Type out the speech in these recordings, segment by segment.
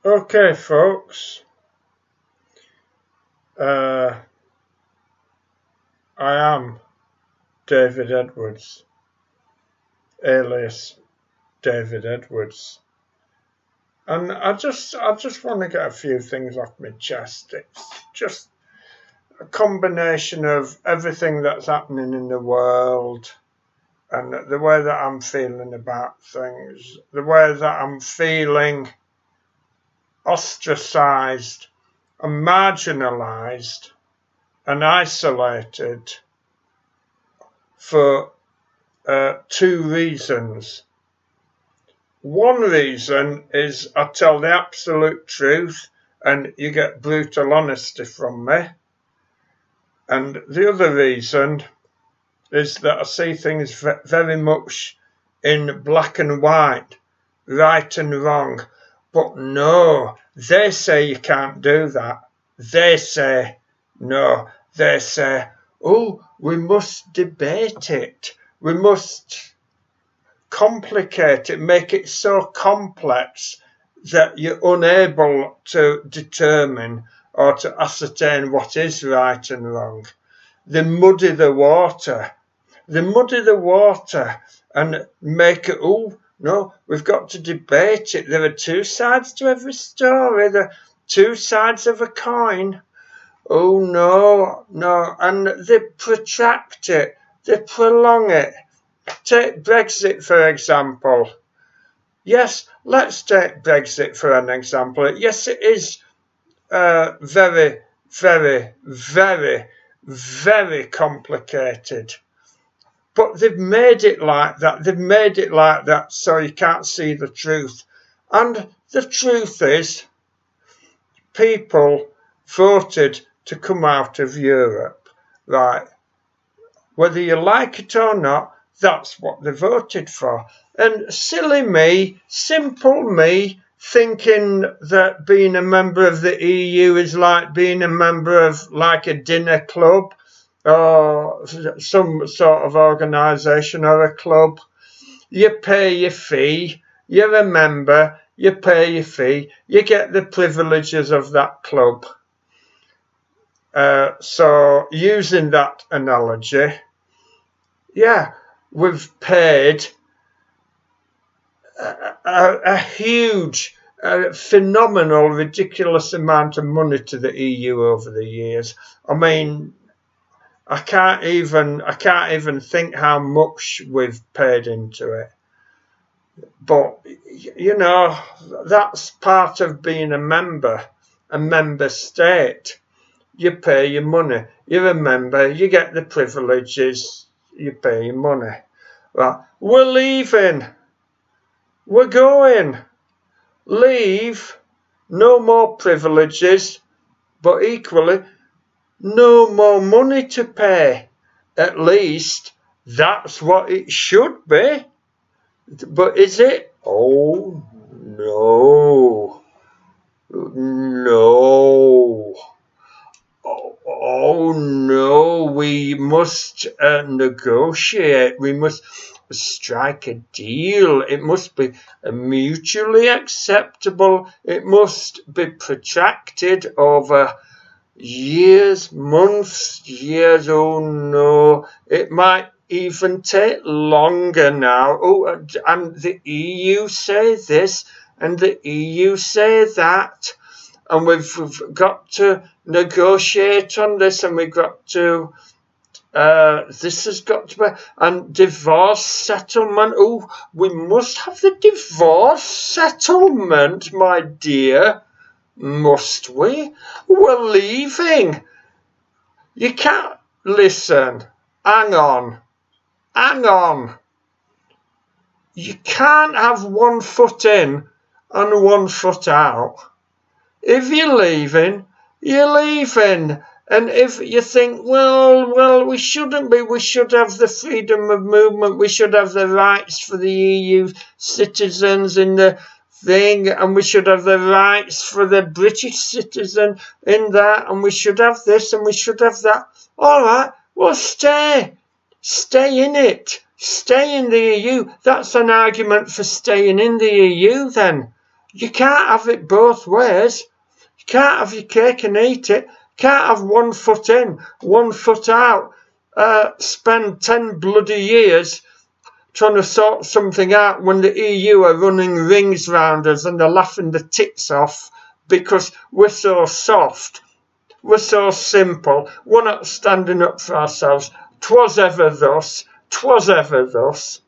Okay, folks, I am David Edwards, alias David Edwards, and I just want to get a few things off my chest. It's just a combination of everything that's happening in the world and the way that I'm feeling about things, the way that I'm feeling ostracized and marginalized and isolated for two reasons. One reason is I tell the absolute truth and you get brutal honesty from me. And the other reason is that I see things very much in black and white, right and wrong. But no, they say you can't do that. They say no. They say, oh, we must debate it. We must complicate it, make it so complex that you're unable to determine or to ascertain what is right and wrong. They muddy the water. They muddy the water and make it, oh, no, we've got to debate it. There are two sides to every story. There are two sides of a coin. Oh, no, no. And they protract it. They prolong it. Take Brexit, for example. Yes, let's take Brexit for an example. Yes, it is very, very, very, very complicated. But they've made it like that. They've made it like that so you can't see the truth. And the truth is, people voted to come out of Europe, right? Whether you like it or not, that's what they voted for. And silly me, simple me, thinking that being a member of the EU is like being a member of like a dinner club or some sort of organisation or a club. You pay your fee, you're a member, you pay your fee, you get the privileges of that club. So using that analogy, yeah, we've paid a huge, phenomenal, ridiculous amount of money to the EU over the years. I mean, I can't even think how much we've paid into it. But you know, that's part of being a member state. You pay your money. You're a member. You get the privileges. You pay your money. Right. We're leaving. We're going. Leave. No more privileges. But equally, no more money to pay. At least that's what it should be. But is it? Oh, no. No. Oh no, we must negotiate. We must strike a deal. It must be mutually acceptable. It must be protracted over years, months, years. Oh no, it might even take longer now. Oh, and the EU say this and the EU say that. And we've got to negotiate on this, and we've got to, this has got to be, and divorce settlement. Oh, we must have the divorce settlement, my dear. Must we? We're leaving. You can't, listen, hang on. You can't have 1 foot in and 1 foot out. If you're leaving, you're leaving. And if you think, well, we shouldn't be, we should have the freedom of movement, we should have the rights for the EU citizens in the thing, and we should have the rights for the British citizen in that, and we should have this, and we should have that. All right, well, stay. Stay in it. Stay in the EU. That's an argument for staying in the EU then. You can't have it both ways. You can't have your cake and eat it. Can't have 1 foot in, 1 foot out. Spend 10 bloody years trying to sort something out when the EU are running rings round us and they're laughing the tits off because we're so soft. We're so simple. We're not standing up for ourselves. 'Twas ever thus. 'Twas ever thus.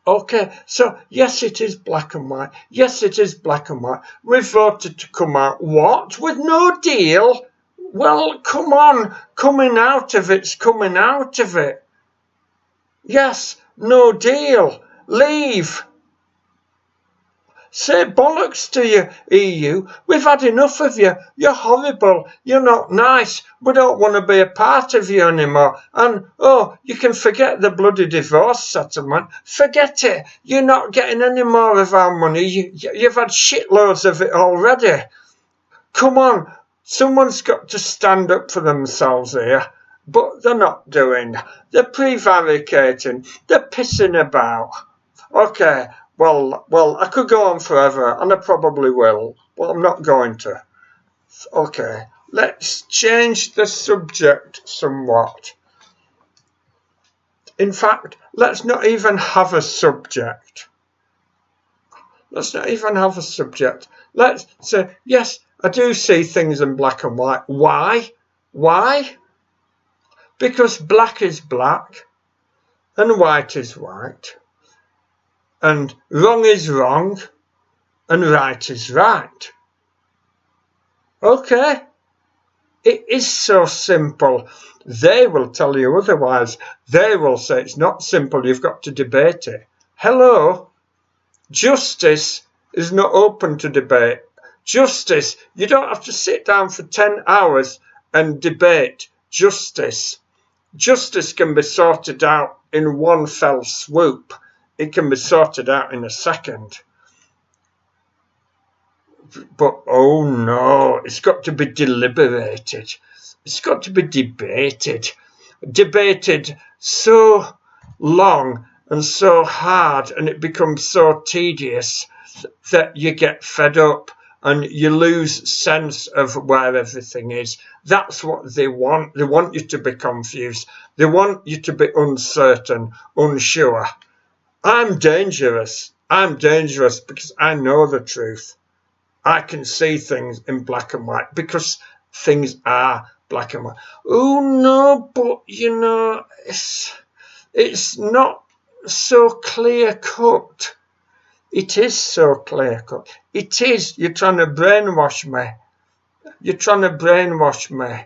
Okay, so yes, it is black and white. Yes, it is black and white. We voted to come out. What? With no deal? Well, come on. Coming out of it's coming out of it. Yes, no deal. Leave. Say bollocks to you, EU. We've had enough of you. You're horrible. You're not nice. We don't want to be a part of you anymore. And, oh, you can forget the bloody divorce settlement. Forget it. You're not getting any more of our money. You've had shitloads of it already. Come on. Someone's got to stand up for themselves here. But they're not doing. They're prevaricating. They're pissing about. Okay. Well, I could go on forever, and I probably will, but I'm not going to. Okay, let's change the subject somewhat. In fact, let's not even have a subject. Let's not even have a subject. Let's say, yes, I do see things in black and white. Why? Why? Because black is black, and white is white. And wrong is wrong, and right is right. Okay? It is so simple. They will tell you otherwise. They will say it's not simple, you've got to debate it. Hello? Justice is not open to debate. Justice, you don't have to sit down for 10 hours and debate justice. Justice can be sorted out in one fell swoop. It can be sorted out in a second. But, oh no, it's got to be deliberated. It's got to be debated. Debated so long and so hard, and it becomes so tedious that you get fed up and you lose sense of where everything is. That's what they want. They want you to be confused. They want you to be uncertain, unsure. I'm dangerous. I'm dangerous because I know the truth. I can see things in black and white because things are black and white. Oh no, but you know, it's not so clear cut. It is so clear cut. It is. You're trying to brainwash me. You're trying to brainwash me.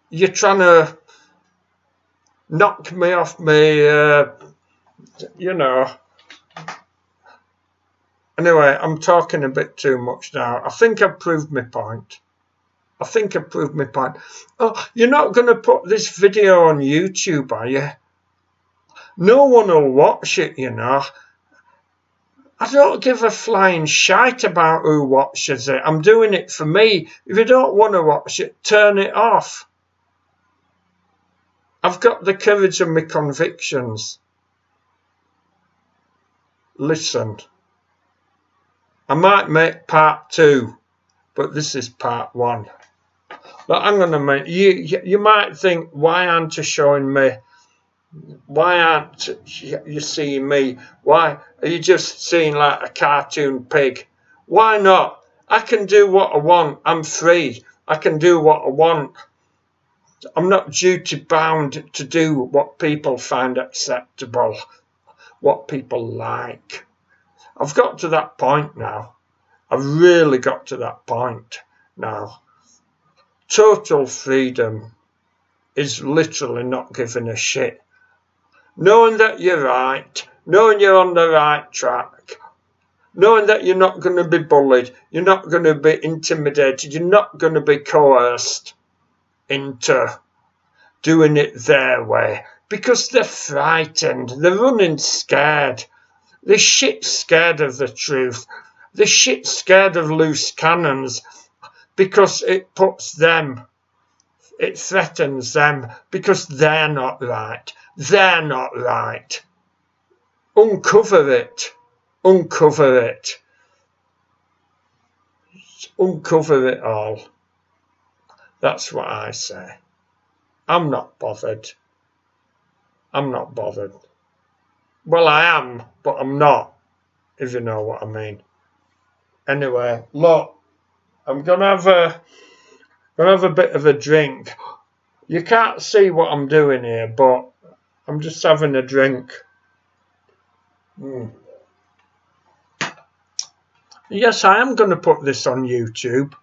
You're trying to knock me off me, you know. Anyway, I'm talking a bit too much now. I think I've proved my point. I think I've proved my point. Oh, you're not going to put this video on YouTube, are you? No one will watch it, you know. I don't give a flying shite about who watches it. I'm doing it for me. If you don't want to watch it, turn it off. I've got the courage of my convictions. Listen. I might make part 2, but this is part 1. But hang on a minute. You might think, why aren't you showing me? Why aren't you seeing me? Why are you just seeing like a cartoon pig? Why not? I can do what I want. I'm free. I can do what I want. I'm not duty bound to do what people find acceptable, what people like. I've got to that point now. I've really got to that point now. Total freedom is literally not giving a shit. Knowing that you're right, knowing you're on the right track, knowing that you're not going to be bullied, you're not going to be intimidated, you're not going to be coerced into doing it their way because they're frightened, they're running scared, they're shit scared of the truth, they're shit scared of loose cannons because it puts them, it threatens them because they're not right, they're not right. uncover it. Uncover it. Uncover it all. That's what I say. I'm not bothered. I'm not bothered. Well, I am, but I'm not, if you know what I mean. Anyway, look, I'm gonna have a bit of a drink. You can't see what I'm doing here, but I'm just having a drink. Yes, I am going to put this on YouTube.